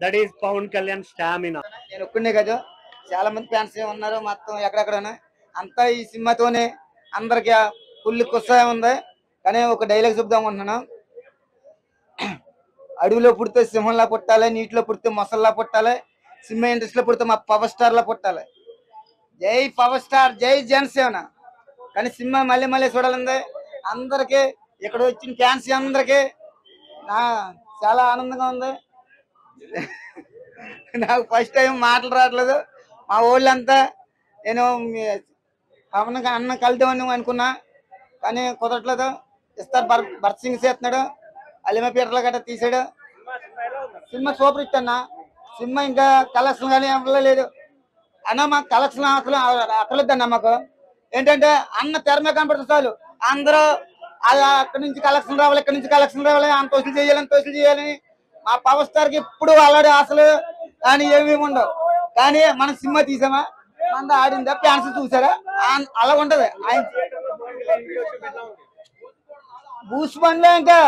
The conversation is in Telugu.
That is Pawan Kalyan stamina. నేను ఒక్కడే కాదు, చాలా మంది ఫ్యాన్స్ ఉన్నారు మొత్తం ఎక్కడెక్కడ. అంతా ఈ సినిమాతోనే అందరికి ఫుల్ ఉత్సాహం ఉంది. కానీ ఒక డైలాగ్ చెప్దాం అనుకుంటున్నాను. అడవిలో పుడితే సింహంలా పుట్టాలి, నీటిలో పుడితే మొసల్లా పుట్టాలి, సినిమా ఇండస్ట్రీలో పుడితే మా పవర్ స్టార్ లా పుట్టాలి. జై పవర్ స్టార్, జై జనసేన. కానీ సినిమా మళ్ళీ మళ్ళీ చూడాలంది అందరికి. ఇక్కడ వచ్చిన ఫ్యాన్స్ అందరికి చాలా ఆనందంగా ఉంది. నాకు ఫస్ట్ టైం మాటలు రావట్లేదు. మా ఊళ్ళంతా నేను పవన్ అన్న కలుద్దామని అనుకున్నా, కానీ కుదరట్లేదు. ఇస్తారు భరత్ సింగ్ చేస్తున్నాడు, అలిమ పీటర్లు గట్రా తీసాడు. సినిమా సూపర్ హిట్ అన్న. సినిమా ఇంకా కలెక్షన్ కానీ లేదు అన్న. మాకు కలెక్షన్ అక్కర్లేదన్న. మాకు ఏంటంటే అన్న తెర మీద కనపడుతుంది చాలు. అందరూ అక్కడి నుంచి కలెక్షన్ రావాలి, ఇక్కడి నుంచి కలెక్షన్ రావాలి, అంత వసూలు చేయాలని తోసులు చేయాలని. మా పవర్ స్టార్ కి ఇప్పుడు అలాంటి ఆశలు కానీ ఏమేమి ఉండవు. కానీ మనం సినిమా తీసామా, మన ఆడిందా, ఫ్యాన్స్ చూసారా, అలా ఉంటది. ఆయన బూస్ బండ్లో ఇంకా